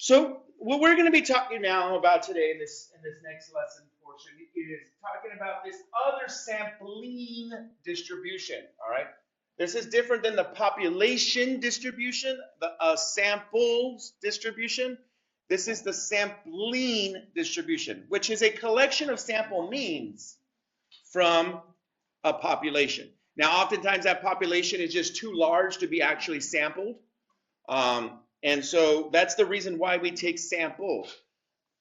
So what we're going to be talking now about today in this next lesson portion is talking about this other sampling distribution. All right, this is different than the population distribution, the samples distribution. This is the sampling distribution, which is a collection of sample means from a population. Now, oftentimes that population is just too large to be actually sampled. And so that's the reason why we take samples.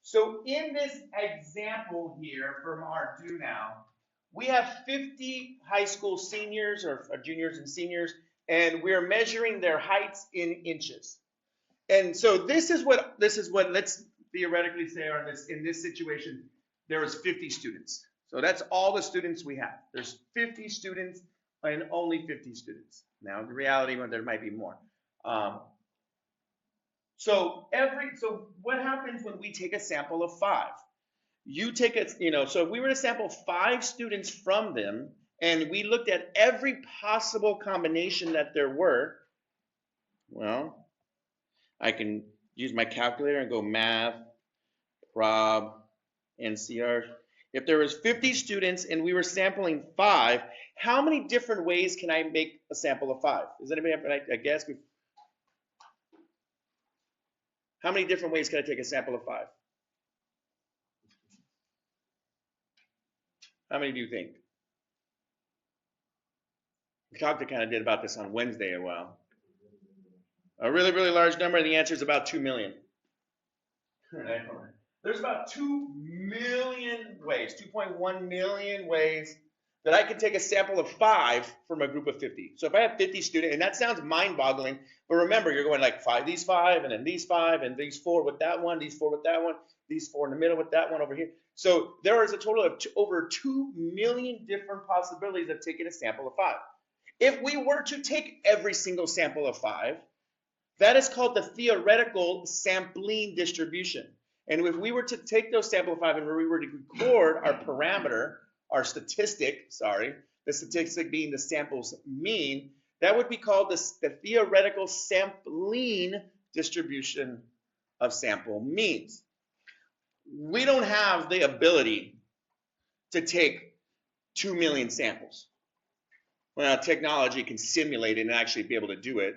So in this example here from our do now, we have 50 high school seniors or juniors and seniors, and we're measuring their heights in inches. And so this is what let's theoretically say in this situation, there was 50 students. So that's all the students we have. There's 50 students and only 50 students. Now, the reality, there might be more. So what happens when we take a sample of 5? You take so if we were to sample 5 students from them, and we looked at every possible combination that there were, well, I can use my calculator and go math, prob, NCR. If there was 50 students and we were sampling 5, how many different ways can I make a sample of 5? Does anybody have a guess? How many different ways can I take a sample of 5? How many do you think? We talked kind of did about this on Wednesday a while. A really, really large number, and the answer is about 2 million. There's about 2 million ways, 2.1 million ways that I can take a sample of 5 from a group of 50. So if I have 50 students, and that sounds mind-boggling, but remember, you're going like 5, these 5, and then these 5, and these 4 with that one, these 4 with that one, these 4 in the middle with that one over here. So there is a total of over 2 million different possibilities of taking a sample of 5. If we were to take every single sample of 5, that is called the theoretical sampling distribution. And if we were to take those sample of 5 and we were to record our parameter, our statistic, the statistic being the sample's mean, that would be called the theoretical sampling distribution of sample means. We don't have the ability to take 2 million samples. Well, technology can simulate it and actually be able to do it.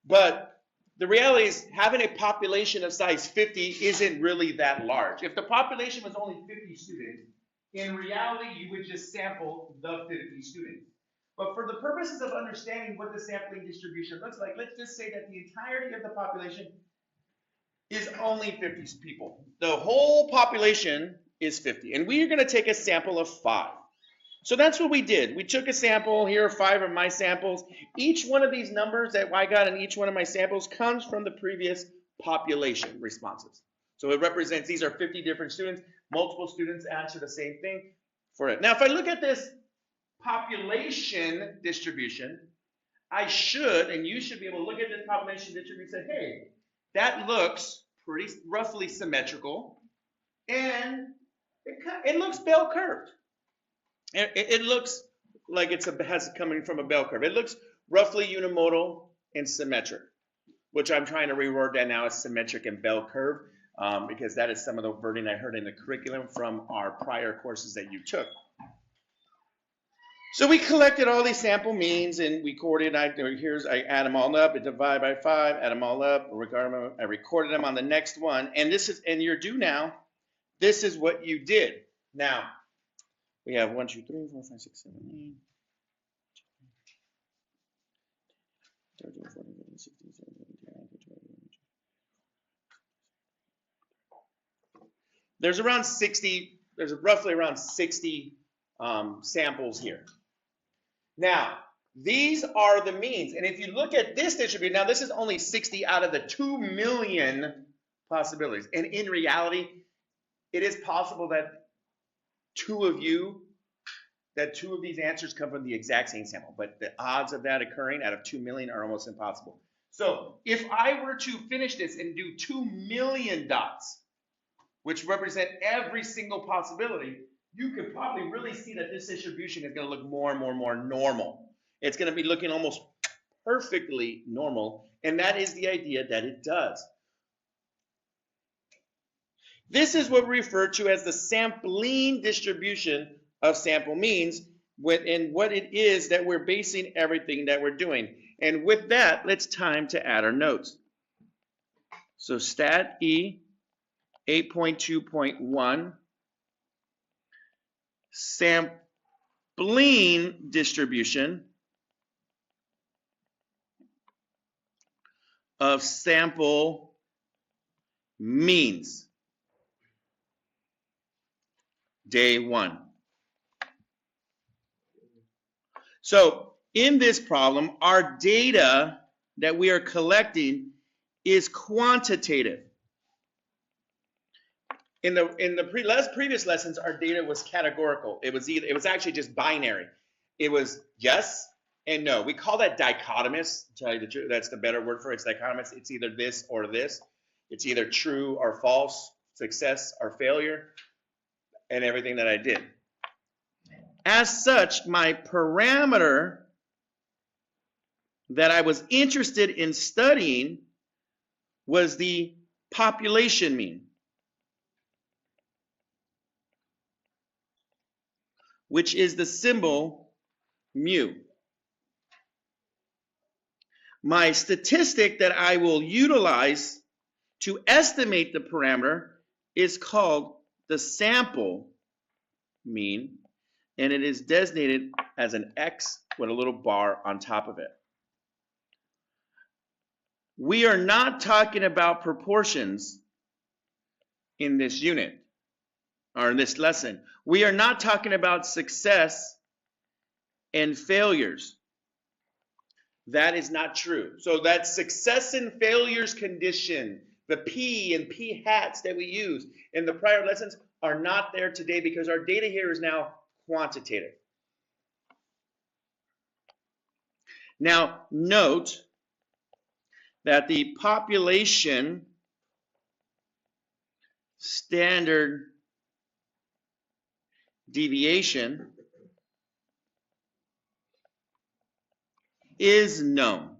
But the reality is having a population of size 50 isn't really that large. If the population was only 50 students, in reality, you would just sample the 50 students. But for the purposes of understanding what the sampling distribution looks like, let's just say that the entirety of the population is only 50 people. The whole population is 50. And we are going to take a sample of 5. So that's what we did. We took a sample. Here are 5 of my samples. Each one of these numbers that I got in each one of my samples comes from the previous population responses. So it represents, these are 50 different students. Multiple students answer the same thing for it. Now, if I look at this population distribution, I should, and you should be able to look at this population distribution and say, hey, that looks pretty roughly symmetrical, and it looks bell curved. It looks like has coming from a bell curve. It looks roughly unimodal and symmetric, which I'm trying to reword that now as symmetric and bell curve, because that is some of the wording I heard in the curriculum from our prior courses that you took. So we collected all these sample means and we coordinated. I add them all up, I divide by 5, add them all up, I recorded them on the next one, and you're due now. This is what you did. Now, we have 1, 2, 3, 4, 5, 6, 7, 8, 13, 14, 15, 16, 17, 18, 19, 20, 21. There's roughly around 60 samples here. Now, these are the means. And if you look at this distribution, now this is only 60 out of the 2 million possibilities. And in reality, it is possible that two of these answers come from the exact same sample, but the odds of that occurring out of 2 million are almost impossible. So if I were to finish this and do 2 million dots, which represent every single possibility, you could probably really see that this distribution is going to look more and more and more normal. It's going to be looking almost perfectly normal, and that is the idea that it does. This is what we refer to as the sampling distribution of sample means, and what it is that we're basing everything that we're doing. And with that, it's time to add our notes. So Stat E 8.2.1, sampling distribution of sample means. Day 1. So in this problem, our data that we are collecting is quantitative. In the previous lessons, our data was categorical. It was actually just binary. It was yes and no. We call that dichotomous. To tell you the truth, that's the better word for it. It's dichotomous. It's either this or this. It's either true or false, success or failure, and everything that I did. As such, my parameter that I was interested in studying was the population mean, which is the symbol mu. My statistic that I will utilize to estimate the parameter is called the sample mean, and it is designated as an X with a little bar on top of it. We are not talking about proportions in this unit or in this lesson. We are not talking about success and failures. That is not true. So that success and failures condition, the P and P hats that we use in the prior lessons are not there today because our data here is now quantitative. Now note that the population standard deviation is known,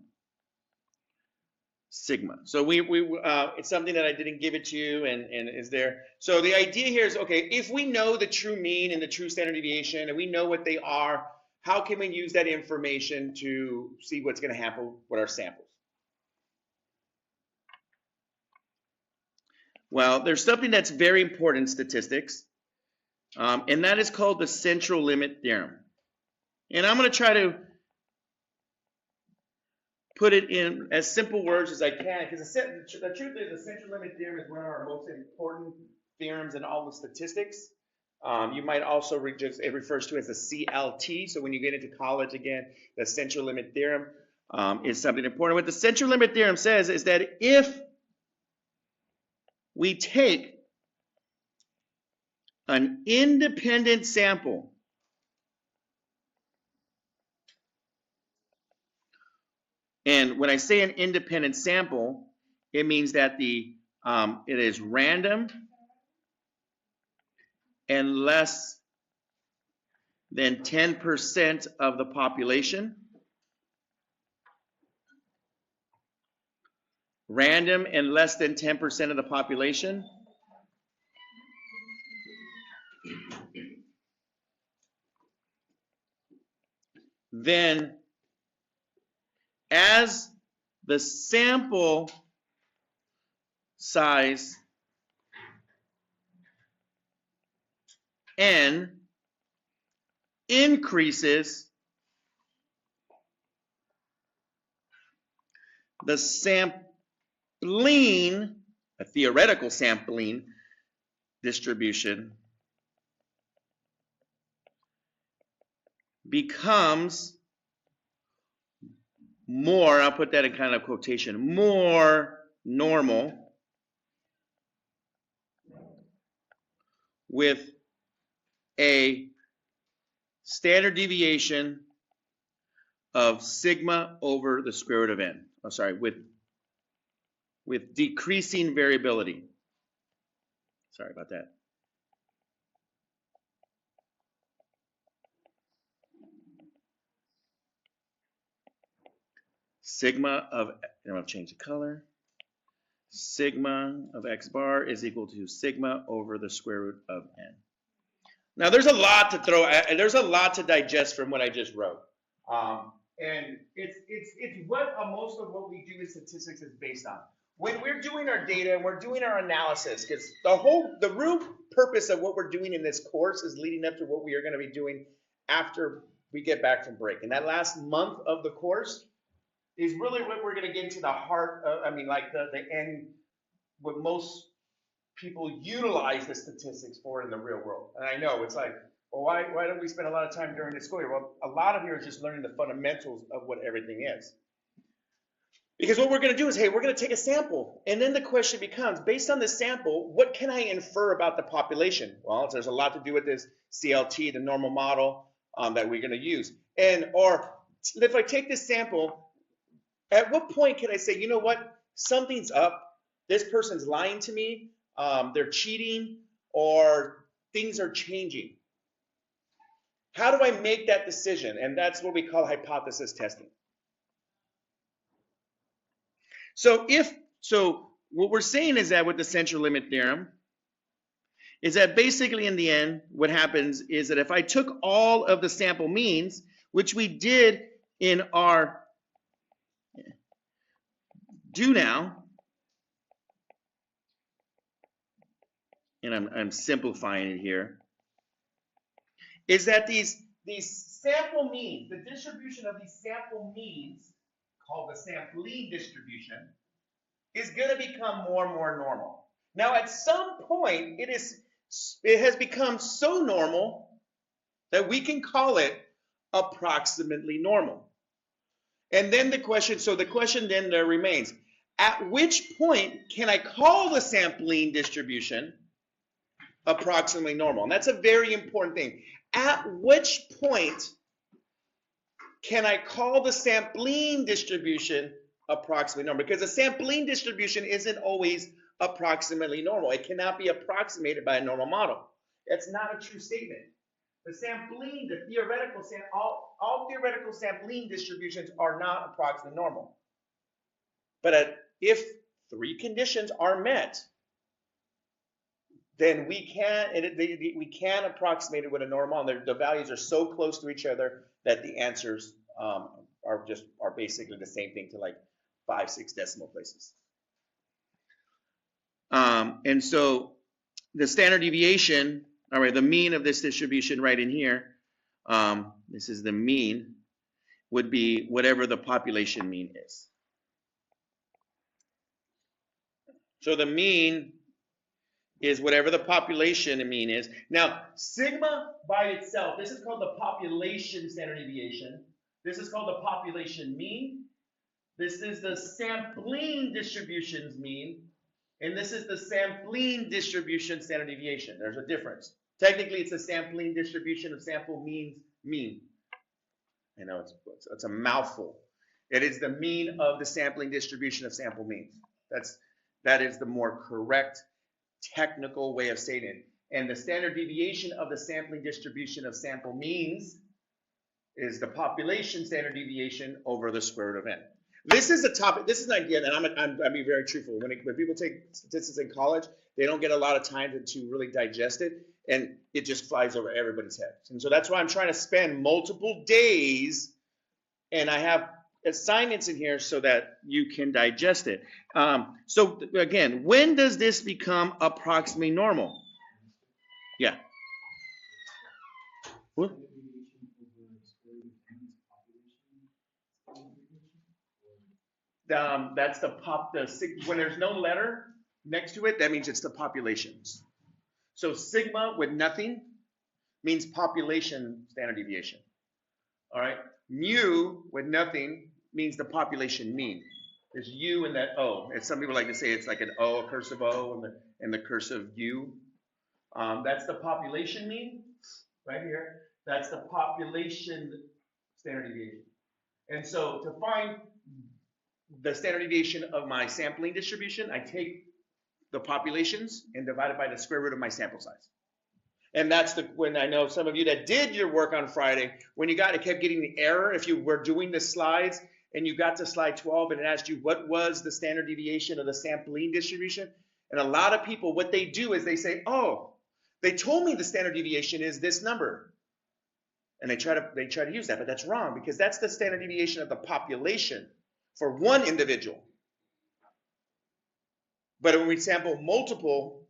sigma. So it's something that I didn't give it to you and is there. So the idea here is, okay, if we know the true mean and the true standard deviation and we know what they are, how can we use that information to see what's going to happen with our samples? Well, there's something that's very important in statistics, and that is called the central limit theorem. And I'm going to try to put it in as simple words as I can, because the truth is the central limit theorem is one of our most important theorems in all the statistics. You might also it refers to as the CLT. So when you get into college again, the central limit theorem is something important. What the central limit theorem says is that if we take an independent sample and when I say an independent sample, it means that it is random and less than 10% of the population. Random and less than 10% of the population. Then, as the sample size n increases, the sampling, a theoretical sampling distribution, becomes more, I'll put that in kind of quotation, more normal with a standard deviation of sigma over the square root of n. Oh, sorry, with decreasing variability. Sorry about that. Sigma of, and I'll change the color. sigma of x bar is equal to sigma over the square root of n. Now there's a lot to throw at, and there's a lot to digest from what I just wrote. And it's what most of what we do in statistics is based on. When we're doing our data and we're doing our analysis, because the real purpose of what we're doing in this course is leading up to what we are going to be doing after we get back from break. And that last month of the course is really what we're going to get into the heart of, like the end, what most people utilize the statistics for in the real world. And I know it's like, well, why don't we spend a lot of time during the school year? Well, a lot of you are just learning the fundamentals of what everything is. Because what we're going to do is, hey, we're going to take a sample. And then the question becomes, based on the sample, what can I infer about the population? Well, there's a lot to do with this CLT, the normal model that we're going to use. Or if I take this sample, at what point can I say, you know what, something's up, this person's lying to me, they're cheating, or things are changing? How do I make that decision? And that's what we call hypothesis testing. So what we're saying is that with the central limit theorem is that basically in the end, what happens is that if I took all of the sample means, which we did in our do now, and I'm simplifying it here, is that these sample means, the distribution of these sample means, called the sampling distribution, is going to become more and more normal. Now, at some point, it has become so normal that we can call it approximately normal. And then the question then there remains, at which point can I call the sampling distribution approximately normal? And that's a very important thing. At which point can I call the sampling distribution approximately normal? Because the sampling distribution isn't always approximately normal. It cannot be approximated by a normal model. That's not a true statement. The sampling, all theoretical sampling distributions are not approximately normal. But if three conditions are met, then we can approximate it with a normal, and the values are so close to each other that the answers are basically the same thing to like 5-6 decimal places. And so the standard deviation, all right, the mean of this distribution right in here, this is the mean, would be whatever the population mean is. So the mean is whatever the population mean is. Now, sigma by itself, this is called the population standard deviation. This is called the population mean. This is the sampling distribution's mean. And this is the sampling distribution standard deviation. There's a difference. Technically, it's a sampling distribution of sample means mean. I know it's a mouthful. It is the mean of the sampling distribution of sample means. That is the more correct technical way of stating it. And the standard deviation of the sampling distribution of sample means is the population standard deviation over the square root of n. This is a topic, this is an idea, and I'm being very truthful. When people take statistics in college, they don't get a lot of time to really digest it, and it just flies over everybody's heads. And so that's why I'm trying to spend multiple days, and I have assignments in here so that you can digest it. So again, when does this become approximately normal? Yeah. What? That's when there's no letter next to it, that means it's the populations. So sigma with nothing means population standard deviation. All right. Mu with nothing means the population mean. There's U and that O. And some people like to say it's like an O, a cursive O, and the cursive U. That's the population mean right here. That's the population standard deviation. And so to find the standard deviation of my sampling distribution, I take the populations and divide it by the square root of my sample size. And that's when I know some of you that did your work on Friday, when you kept getting the error if you were doing the slides and you got to slide 12 and it asked you what was the standard deviation of the sampling distribution. And a lot of people, what they do is they say, oh, they told me the standard deviation is this number. And they try to use that, but that's wrong because that's the standard deviation of the population for one individual. But when we sample multiple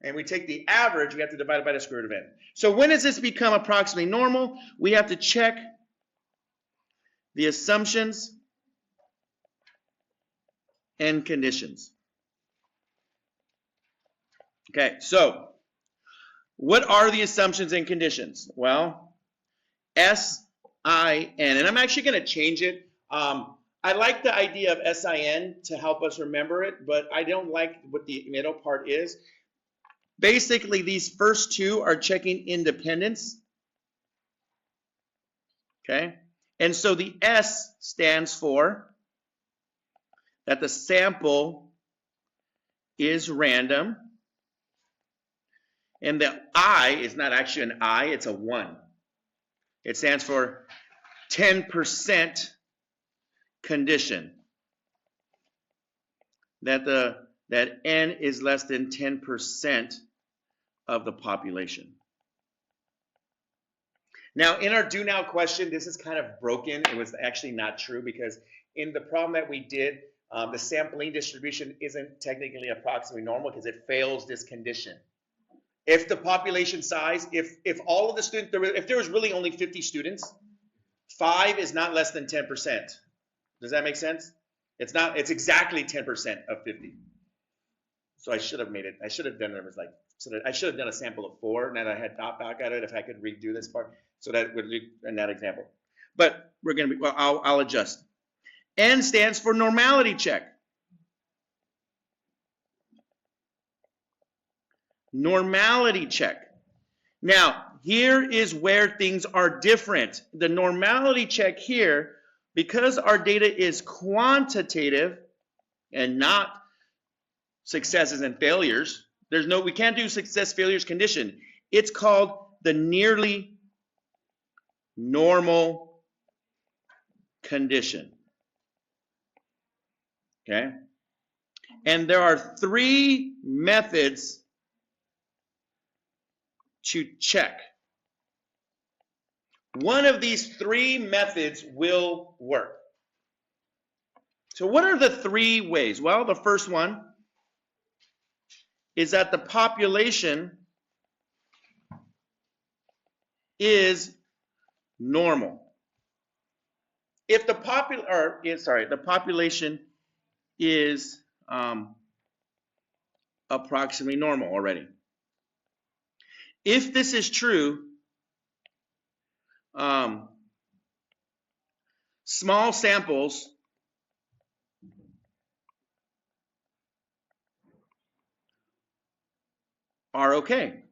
and we take the average, we have to divide it by the square root of n. So when does this become approximately normal? We have to check the assumptions and conditions. Okay, so what are the assumptions and conditions? Well, SIN, and I'm actually going to change it. I like the idea of SIN to help us remember it, but I don't like what the middle part is. Basically, these first two are checking independence. Okay, and so the S stands for that the sample is random. And the I is not actually an I, it's a 1. It stands for 10% condition. That N is less than 10% of the population. Now, in our do now question, this is kind of broken. It was actually not true because in the problem that we did, the sampling distribution isn't technically approximately normal because it fails this condition. If the population size, if all of the students, if there was really only 50 students, 5 is not less than 10%. Does that make sense? It's not. It's exactly 10% of 50. So I should have made it. I should have done it as like. So that I should have done a sample of 4. Now that I had thought back at it, if I could redo this part, so that would be in that example. But we're gonna be. Well, I'll adjust. N stands for normality check. Normality check. Now, here is where things are different. The normality check here, because our data is quantitative and not successes and failures, we can't do success failures condition. It's called the nearly normal condition. Okay? And there are 3 methods to check. One of these 3 methods will work. So what are the 3 ways? Well, the first one is that the population is normal. If the population is approximately normal already. If this is true, small samples are okay.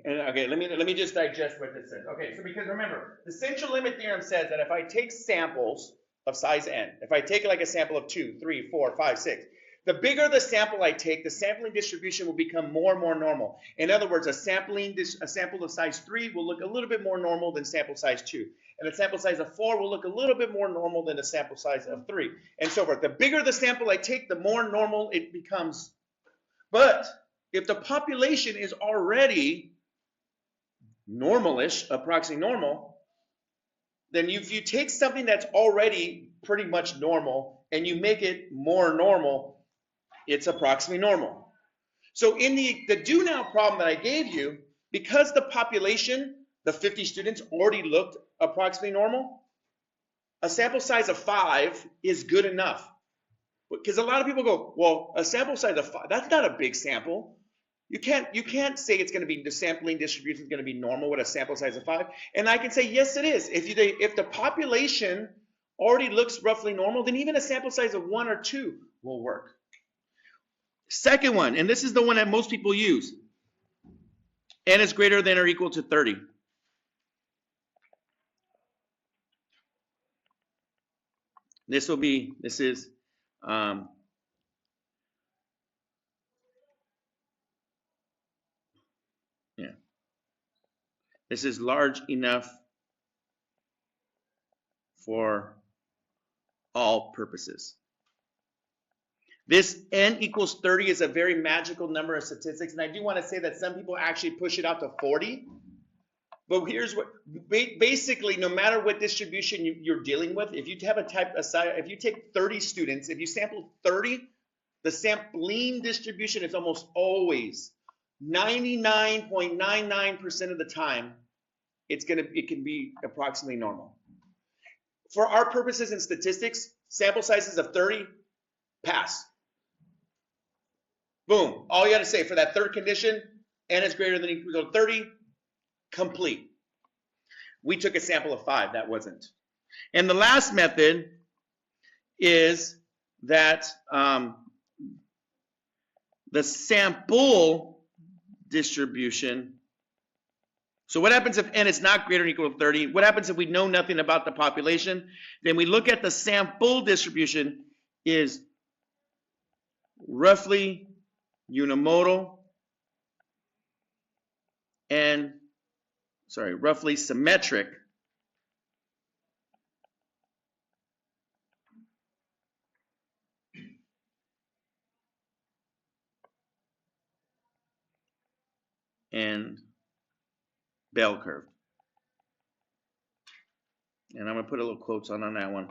And okay, let me just digest what this says. Okay, so because remember, the central limit theorem says that if I take samples of size n, if I take like a sample of 2, 3, 4, 5, 6, the bigger the sample I take, the sampling distribution will become more and more normal. In other words, a sample of size 3 will look a little bit more normal than sample size 2. And a sample size of 4 will look a little bit more normal than a sample size of 3, and so forth. The bigger the sample I take, the more normal it becomes. But if the population is already normalish, approximately normal, then if you take something that's already pretty much normal and you make it more normal, it's approximately normal. So in the do now problem that I gave you, because the population, the 50 students, already looked approximately normal, a sample size of 5 is good enough. Because a lot of people go, well, a sample size of 5, that's not a big sample. You can't say it's going to be the sampling distribution is going to be normal with a sample size of 5. And I can say, yes, it is. If the population already looks roughly normal, then even a sample size of 1 or 2 will work. Second one, and this is the one that most people use. N is greater than or equal to 30. This is This is large enough for all purposes. This n equals 30 is a very magical number of statistics, and I do want to say that some people actually push it out to 40. But here's what, basically, no matter what distribution you're dealing with, if you have if you take 30 students, if you sample 30, the sampling distribution is almost always 99.99% of the time, it can be approximately normal. For our purposes in statistics, sample sizes of 30, pass. Boom. All you got to say for that third condition, n is greater than or equal to 30, complete. We took a sample of 5, that wasn't. And the last method is that the sample distribution. So what happens if n is not greater than or equal to 30? What happens if we know nothing about the population? Then we look at the sample distribution is roughly unimodal and, roughly symmetric and bell curve. And I'm going to put a little quotes on that one.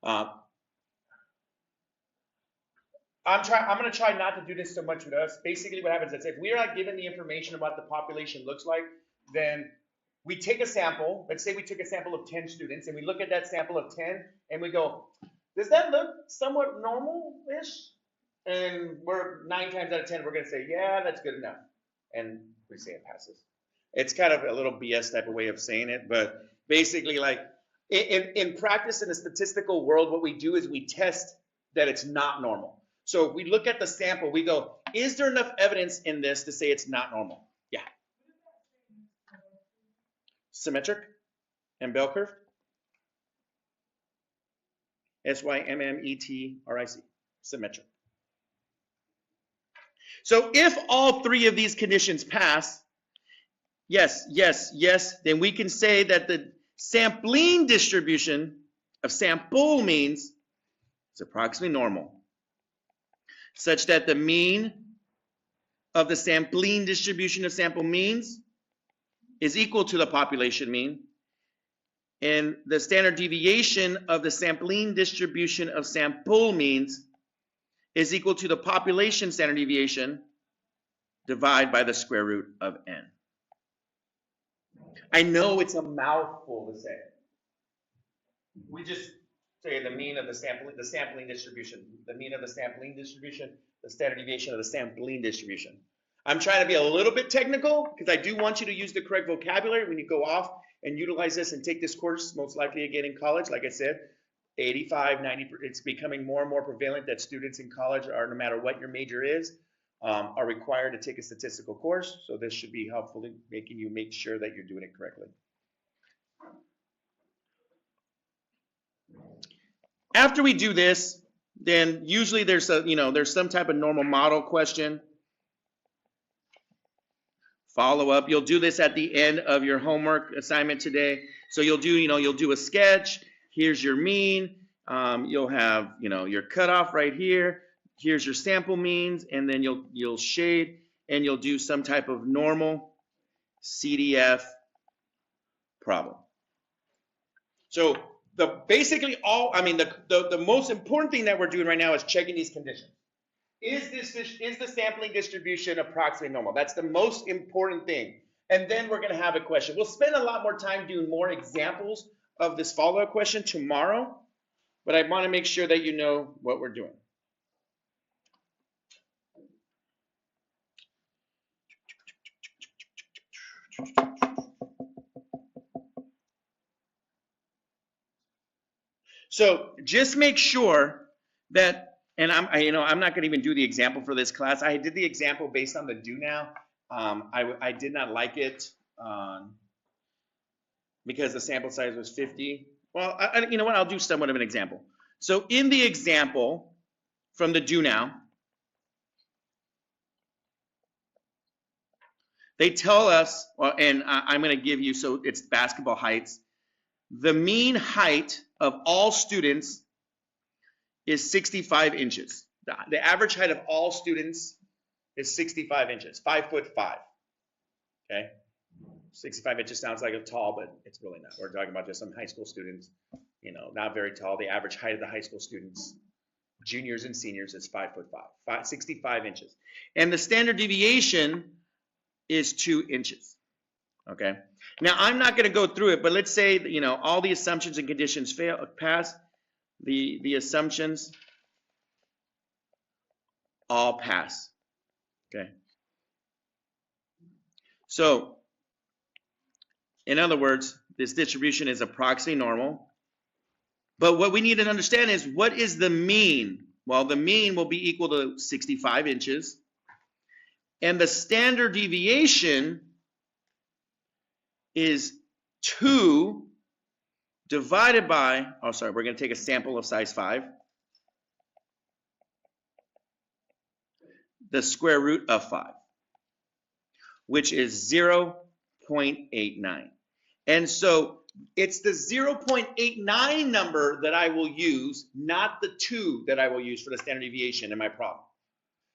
I'm going to try not to do this so much with us. Basically what happens is if we are not given the information about what the population looks like, then we take a sample. Let's say we took a sample of 10 students, and we look at that sample of 10, and we go, does that look somewhat normal-ish? And we're 9 times out of 10, we're going to say, yeah, that's good enough. And we say it passes. It's kind of a little BS type of way of saying it, but basically, like, in practice in the statistical world, what we do is we test that it's not normal. So if we look at the sample, we go, is there enough evidence in this to say it's not normal? Yeah. Symmetric and bell curve. S-Y-M-M-E-T-R-I-C. Symmetric. So if all 3 of these conditions pass, yes, yes, yes, then we can say that the sampling distribution of sample means is approximately normal, such that the mean of the sampling distribution of sample means is equal to the population mean, and the standard deviation of the sampling distribution of sample means is equal to the population standard deviation divided by the square root of n. I know it's a mouthful to say. We just say the mean of the sampling distribution, the mean of the sampling distribution, the standard deviation of the sampling distribution. I'm trying to be a little bit technical because I do want you to use the correct vocabulary when you go off and utilize this and take this course, most likely again in college. Like I said, 85, 90, it's becoming more and more prevalent that students in college are, no matter what your major is, are required to take a statistical course. So this should be helpful in making you make sure that you're doing it correctly. After we do this, then usually there's there's some type of normal model question. Follow up. You'll do this at the end of your homework assignment today. So you'll do, you'll do a sketch. Here's your mean. You'll have, your cutoff right here. Here's your sample means, and then you'll shade and you'll do some type of normal CDF problem. So the most important thing that we're doing right now is checking these conditions. Is the sampling distribution approximately normal? That's the most important thing. And then we're going to have a question. We'll spend a lot more time doing more examples of this follow-up question tomorrow, but I want to make sure that you know what we're doing. So just make sure that, and I'm not going to even do the example for this class. I did the example based on the do now. I did not like it because the sample size was 50. Well, you know what? I'll do somewhat of an example. So in the example from the do now, they tell us, and I'm going to give you, so it's basketball heights. the mean height of all students is 65 inches. The average height of all students is 65 inches, 5'5". Okay, 65 inches sounds like a tall, but it's really not. We're talking about just some high school students, you know, not very tall. The average height of the high school students, juniors and seniors, is 5'5", 65 inches. And the standard deviation is 2 inches. Okay. Now I'm not going to go through it, but let's say that, you know, all the assumptions and conditions pass. The assumptions all pass. Okay. So, in other words, this distribution is approximately normal. But what we need to understand is, what is the mean? Well, the mean will be equal to 65 inches. And the standard deviation is 2 divided by, oh, sorry, we're going to take a sample of size 5. The square root of 5, which is 0.89. And so it's the 0.89 number that I will use, not the 2 that I will use for the standard deviation in my problem.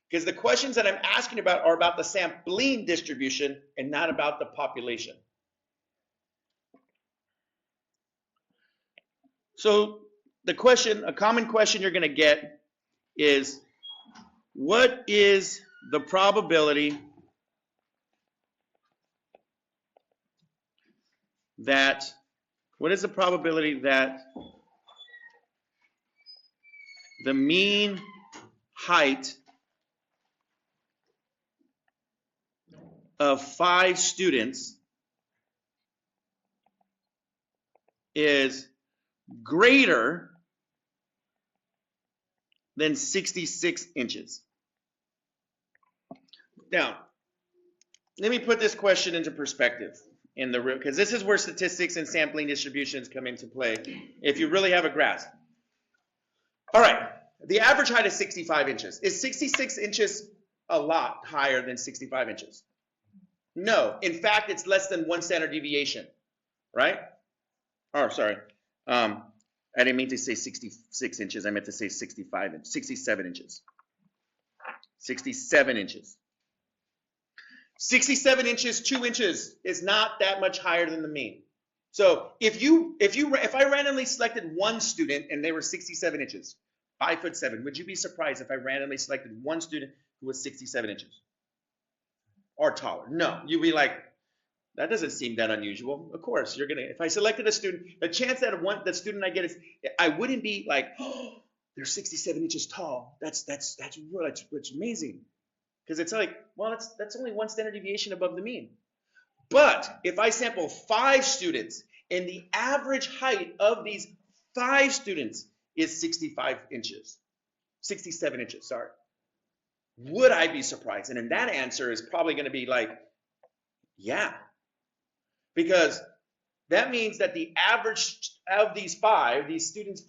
Because the questions that I'm asking about are about the sampling distribution and not about the population. So the question, a common question you're going to get is, what is the probability that the mean height of 5 students is greater than 66 inches? Now, let me put this question into perspective in the real, because this is where statistics and sampling distributions come into play, if you really have a grasp. All right, the average height is 65 inches. Is 66 inches a lot higher than 65 inches? No, in fact, it's less than 1 standard deviation, right? Oh, sorry. I didn't mean to say 66 inches. I meant to say 67 inches. 67 inches. 67 inches, 2 inches is not that much higher than the mean. So if I randomly selected one student and they were 67 inches, 5'7", would you be surprised if I randomly selected one student who was 67 inches or taller? No, you'd be like, that doesn't seem that unusual. Of course, you're gonna. If I selected a student, the chance that the student I get is, I wouldn't be like, oh, they're 67 inches tall. That's amazing, because it's like, well, that's only 1 standard deviation above the mean. But if I sample 5 students and the average height of these 5 students is 65 inches, 67 inches, sorry, would I be surprised? And then that answer is probably going to be like, yeah. Because that means that the average of these 5 students'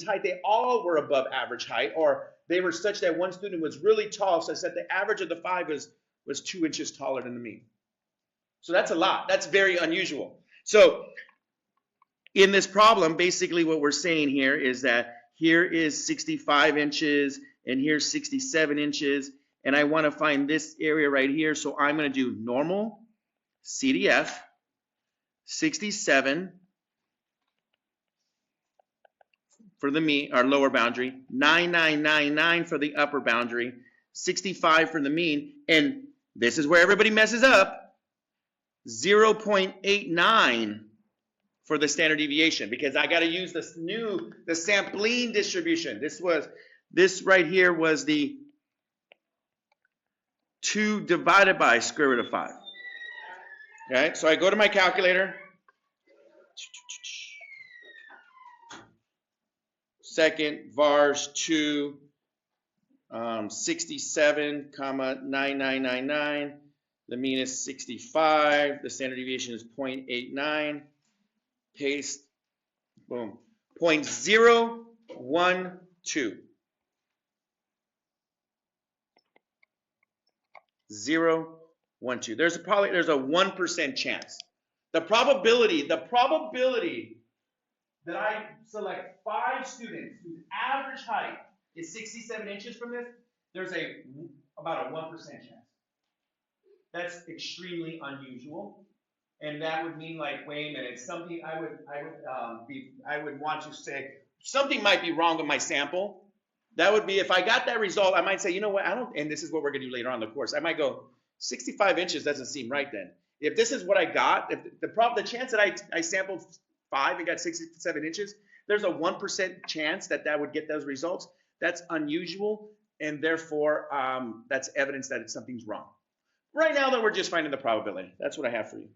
height, they all were above average height, or they were such that one student was really tall, such that the average of the 5 was 2 inches taller than the mean. So that's a lot. That's very unusual. So in this problem, basically what we're saying here is that here is 65 inches, and here's 67 inches, and I want to find this area right here, so I'm going to do normal, CDF, 67 for the mean, our lower boundary, 9999 for the upper boundary, 65 for the mean, and this is where everybody messes up, 0.89 for the standard deviation, because I got to use the sampling distribution. This right here was the 2 divided by square root of 5. Okay, so I go to my calculator. Second, vars 2, 67, 9999. The mean is 65. The standard deviation is 0.89. Paste. Boom. 0.012. 0.12. There's a 1% chance. The probability that I select 5 students whose average height is 67 inches from this, there's about a 1% chance. That's extremely unusual. And that would mean like, wait a minute, something I would want to say, something might be wrong with my sample. That would be, if I got that result, I might say, you know what, and this is what we're gonna do later on in the course. I might go, 65 inches doesn't seem right then. If this is what I got, if the chance that I sampled 5 and got 67 inches, there's a 1% chance that would get those results. That's unusual, and therefore that's evidence that something's wrong. Right now, though, we're just finding the probability. That's what I have for you.